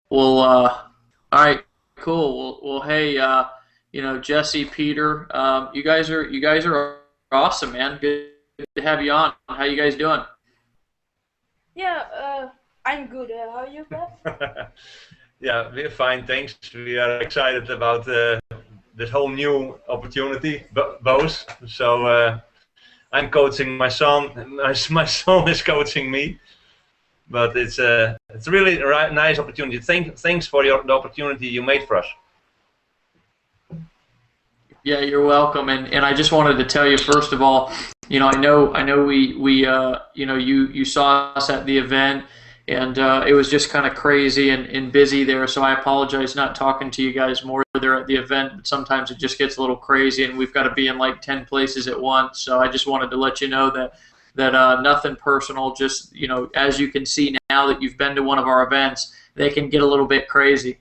Well, all right, cool. Well, hey, Jesse, Peter, you guys are awesome, man. Good to have you on. How you guys doing? Yeah, I'm good. How are you, Beth? Yeah, we're fine, thanks. We are excited about this whole new opportunity, both. So I'm coaching my son, my son is coaching me, but it's really a nice opportunity. Thanks for the opportunity you made for us. Yeah, you're welcome. And I just wanted to tell you first of all, I know you saw us at the event, and it was just kind of crazy and busy there. So I apologize not talking to you guys more there at the event. But sometimes it just gets a little crazy, and we've got to be in like 10 places at once. So I just wanted to let you know that nothing personal. Just as you can see now that you've been to one of our events, they can get a little bit crazy.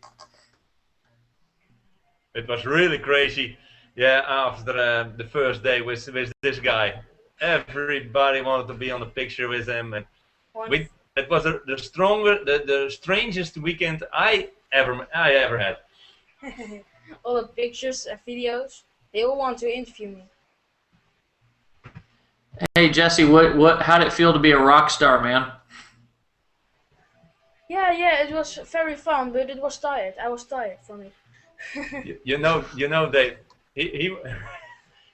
It was really crazy. Yeah, after the first day with this guy, everybody wanted to be on the picture with him, and One. we it was the strangest weekend I ever had. All the pictures and videos. They all want to interview me. Hey Jesse, how did it feel to be a rock star, man? Yeah, it was very fun, but it was tired. I was tired from it. You know, Dave. He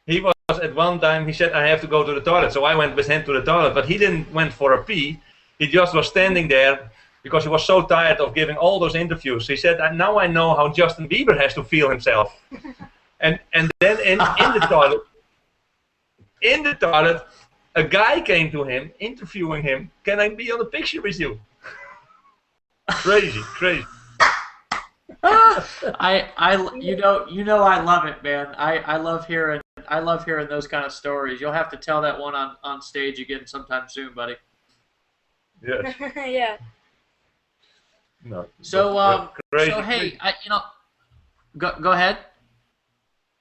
he was at one time. He said, "I have to go to the toilet," so I went with him to the toilet. But he didn't went for a pee. He just was standing there because he was so tired of giving all those interviews. He said, "Now I know how Justin Bieber has to feel himself." And then in the toilet, a guy came to him, interviewing him. "Can I be on a picture with you?" Crazy, crazy. I love it, man. I love hearing those kind of stories. You'll have to tell that one on stage again sometime soon, buddy. Yes. Yeah. No, it was So crazy, hey, crazy. go ahead.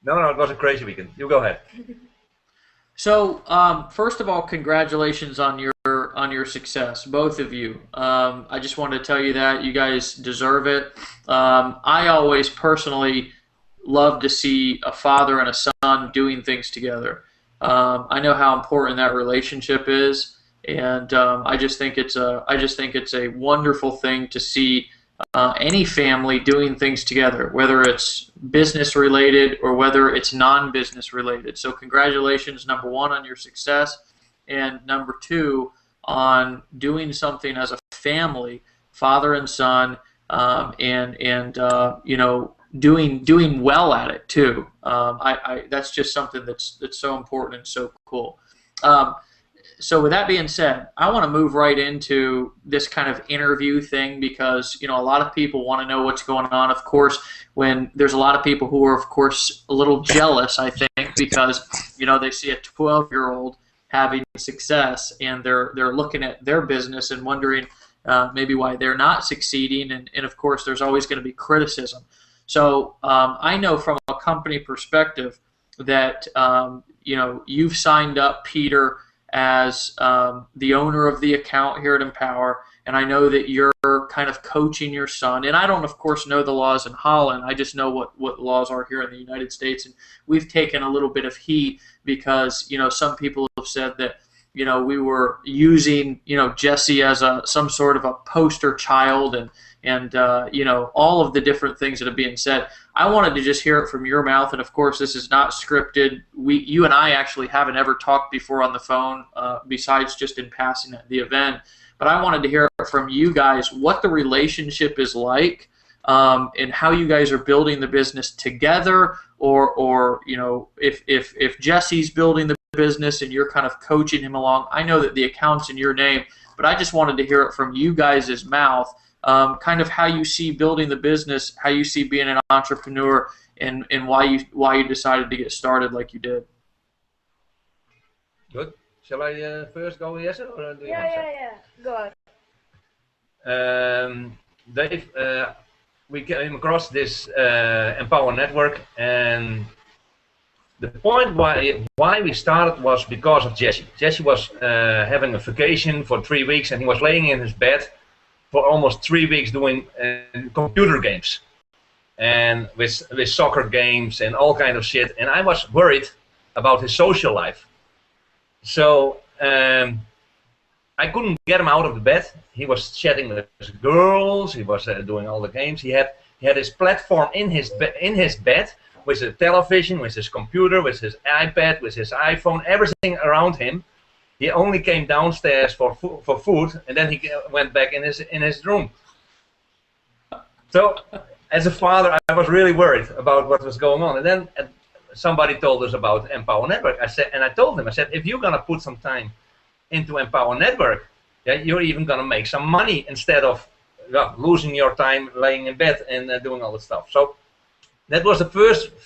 No, it was a crazy weekend. You go ahead. So, first of all, congratulations on your success, both of you. I just wanted to tell you that you guys deserve it. I always personally love to see a father and a son doing things together. I know how important that relationship is, and I just think it's a wonderful thing to see any family doing things together, whether it's business related or whether it's non-business related. So congratulations, number one, on your success, and number two, on doing something as a family, father and son, and doing well at it too. That's just something that's so important and so cool. Um, so with that being said, I want to move right into this kind of interview thing because a lot of people want to know what's going on. Of course, when there's a lot of people who are, of course, a little jealous, I think, because they see a 12-year-old having success and they're looking at their business and wondering maybe why they're not succeeding. And of course, there's always going to be criticism. So I know from a company perspective that you've signed up Peter as the owner of the account here at Empower, and I know that you're kind of coaching your son. And I don't, of course, know the laws in Holland. I just know what laws are here in the United States, and we've taken a little bit of heat because some people have said that we were using Jesse as some sort of a poster child, and all of the different things that are being said. I wanted to just hear it from your mouth, and of course, this is not scripted. You and I actually haven't ever talked before on the phone, besides just in passing at the event. But I wanted to hear from you guys what the relationship is like, and how you guys are building the business together, or if Jesse's building the business and you're kind of coaching him along. I know that the account's in your name, but I just wanted to hear it from you guys' mouth, kind of how you see building the business, how you see being an entrepreneur, and why you decided to get started like you did. Good. Shall I first go, yes, or do you Yeah, want to say? yeah, yeah. Go ahead. Dave, we came across this Empower network, and the point why we started was because of Jesse. Jesse was having a vacation for 3 weeks, and he was laying in his bed, for almost 3 weeks doing computer games and with soccer games and all kind of shit. And I was worried about his social life. So I couldn't get him out of the bed. He was chatting with girls. He was doing all the games. He had his platform in his bed with a television, with his computer, with his iPad, with his iPhone, everything around him. He only came downstairs for food, and then he went back in his room. So, as a father, I was really worried about what was going on. And then somebody told us about Empower Network. I told him, if you're gonna put some time into Empower Network, yeah, you're even gonna make some money instead of losing your time laying in bed and doing all that stuff. So that was the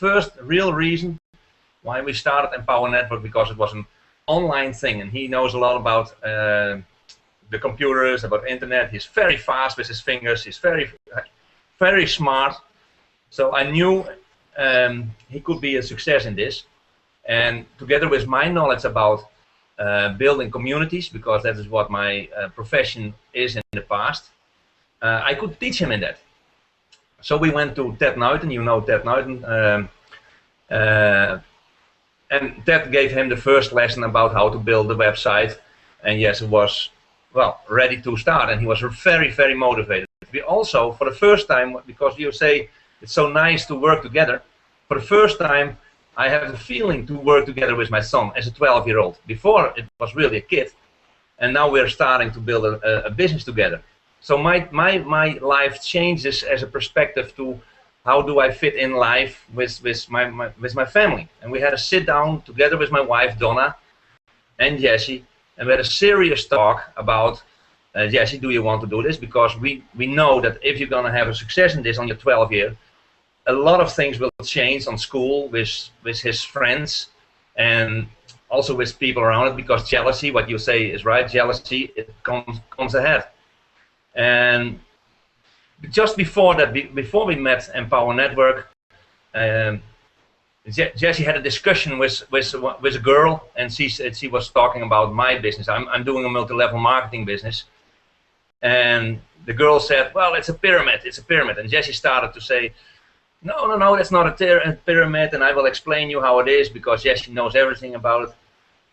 first real reason why we started Empower Network, because it was an online thing, and he knows a lot about the computers, about internet. He's very fast with his fingers. He's very smart. So I knew he could be a success in this, and together with my knowledge about building communities, because that is what my profession is in the past, I could teach him in that. So we went to Ted Nuyten. You know Ted Nuyten, and Ted gave him the first lesson about how to build the website, and yes, it was ready to start, and he was very motivated. We also, for the first time, because you say it's so nice to work together, for the first time I have the feeling to work together with my son as a 12-year-old. Before it was really a kid, and now we're starting to build a business together. So my life changes as a perspective to how do I fit in life with my family. And we had a sit down together with my wife Donna and Jesse, and we had a serious talk about Jesse, do you want to do this? Because we know that if you're gonna have a success in this on your 12th year, a lot of things will change on school with his friends and also with people around it, because jealousy, what you say is right, jealousy, it comes ahead. And just before that, before we met Empower Network, Jesse had a discussion with a girl, and she was talking about my business. I'm doing a multi-level marketing business, and the girl said, well, it's a pyramid, and Jesse started to say, no, that's not a pyramid, and I will explain you how it is, because Jesse knows everything about it.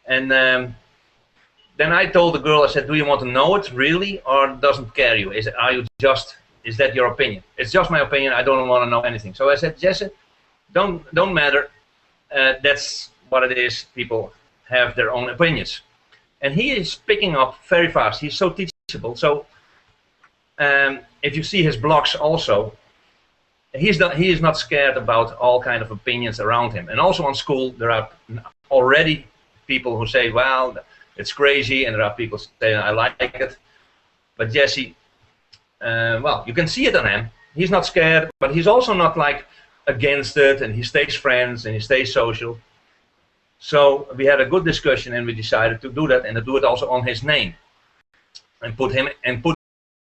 And then I told the girl, I said, do you want to know it really, or doesn't care you? Is that your opinion? It's just my opinion. I don't want to know anything. So I said, Jesse, don't matter. That's what it is. People have their own opinions, and he is picking up very fast. He's so teachable. So if you see his blogs also, he is not scared about all kind of opinions around him. And also on school, there are already people who say, well, it's crazy, and there are people saying, I like it. But Jesse, well, you can see it on him. He's not scared, but he's also not like against it, and he stays friends and he stays social. So we had a good discussion, and we decided to do that, and to do it also on his name, and put